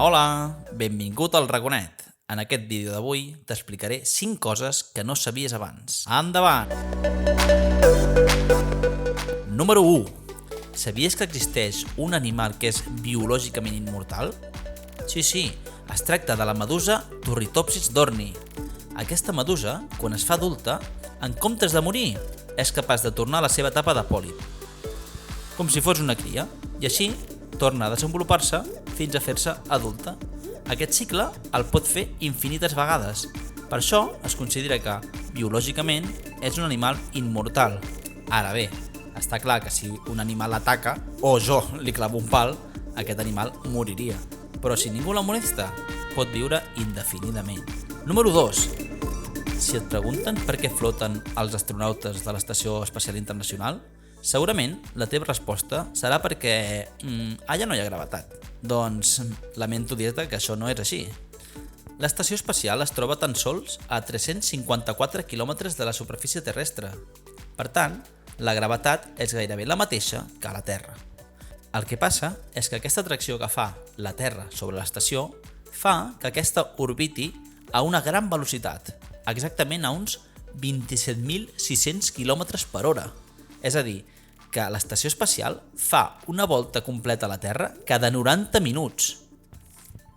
Hola, benvingut al Raconet. En aquest vídeo d'avui t'explicaré 5 coses que no sabies abans. Endavant! Número 1. Sabies que existeix un animal que és biològicament immortal? Sí, es tracta de la medusa Turritopsis dorni. Aquesta medusa, quan es fa adulta, en comptes de morir, és capaç de tornar a la seva etapa de pòlip, com si fos una cria, i així torna a desenvolupar-se fins a fer-se adulta. Aquest cicle el pot fer infinites vegades. Per això es considera que, biològicament, és un animal immortal. Ara bé, està clar que si un animal l'ataca, o jo li clavo un pal, aquest animal moriria. Però si ningú la molesta, pot viure indefinidament. Número 2. Si et pregunten per què floten els astronautes de l'Estació Espacial Internacional, segurament la teva resposta serà perquè allà no hi ha gravetat. Doncs lamento dir-te que això no és així. L'estació espacial es troba tan sols a 354 quilòmetres de la superfície terrestre. Per tant, la gravetat és gairebé la mateixa que a la Terra. El que passa és que aquesta atracció que fa la Terra sobre l'estació fa que aquesta orbiti a una gran velocitat, exactament a uns 27.600 km per hora. És a dir, que l'estació espacial fa una volta completa a la Terra cada 90 minuts.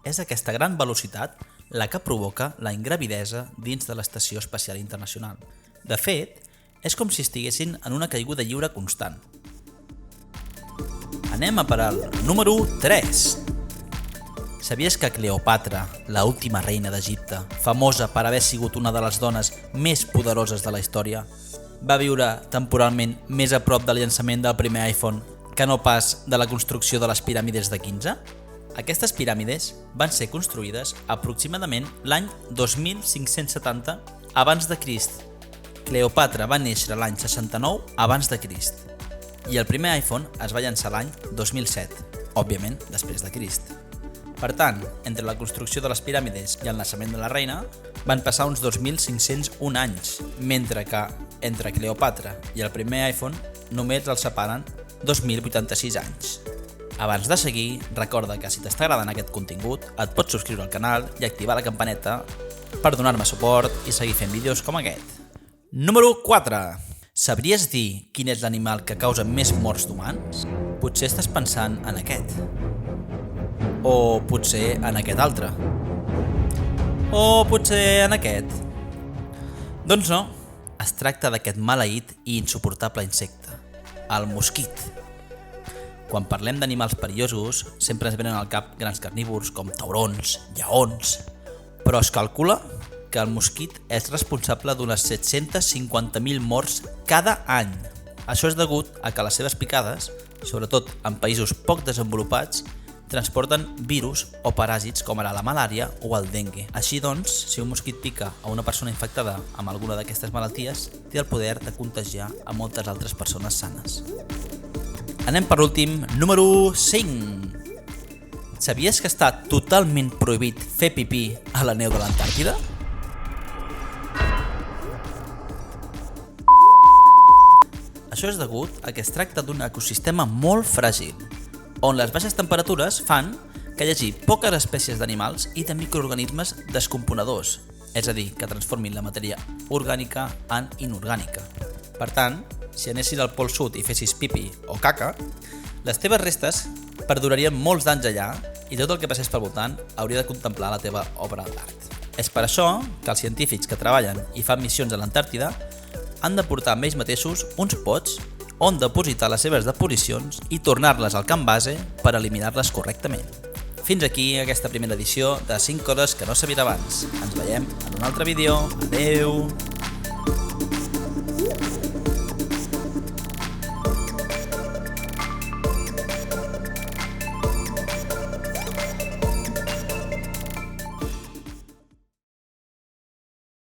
És aquesta gran velocitat la que provoca la ingravidesa dins de l'Estació Espacial Internacional. De fet, és com si estiguessin en una caiguda lliure constant. Anem a per al número 3. Sabies que Cleopatra, l'última reina d'Egipte, famosa per haver sigut una de les dones més poderoses de la història, va viure temporalment més a prop del llançament del primer iPhone que no pas de la construcció de les piràmides de Giza? Aquestes piràmides van ser construïdes aproximadament l'any 2570 abans de Crist. Cleopatra va néixer l'any 69 abans de Crist i el primer iPhone es va llançar l'any 2007, òbviament després de Crist. Per tant, entre la construcció de les piràmides i el naixement de la reina van passar uns 2.501 anys, mentre que entre Cleopatra i el primer iPhone només els separen 2.086 anys. Abans de seguir, recorda que si t'està agradant aquest contingut, et pots subscriure al canal i activar la campaneta per donar-me suport i seguir fent vídeos com aquest. Número 4. Sabries dir quin és l'animal que causa més morts d'humans? Potser estàs pensant en aquest. O potser en aquest altre. O potser en aquest. Doncs no, es tracta d'aquest maleït i insuportable insecte, el mosquit. Quan parlem d'animals perillosos, sempre ens venen al cap grans carnívors com taurons, lleons, però es calcula que el mosquit és responsable d'unes 750.000 morts cada any. Això és degut a que les seves picades, sobretot en països poc desenvolupats, transporten virus o paràsits com ara la malària o el dengue. Així doncs, si un mosquit pica a una persona infectada amb alguna d'aquestes malalties, té el poder de contagiar a moltes altres persones sanes. Anem per últim, número 5. Sabies que està totalment prohibit fer pipí a la neu de l'Antàrtida? Això és degut a que es tracta d'un ecosistema molt fràgil, on les baixes temperatures fan que hi hagi poques espècies d'animals i de microorganismes descomponedors, és a dir, que transformin la matèria orgànica en inorgànica. Per tant, si anessis al Pol Sud i fessis pipi o caca, les teves restes perdurarien molts d'anys allà i tot el que passés pel voltant hauria de contemplar la teva obra d'art. És per això que els científics que treballen i fan missions a l'Antàrtida han de portar amb ells mateixos uns pots on depositar les seves deposicions i tornar-les al camp base per eliminar-les correctament. Fins aquí aquesta primera edició de 5 coses que no sabies abans. Ens veiem en un altre vídeo. Adeu!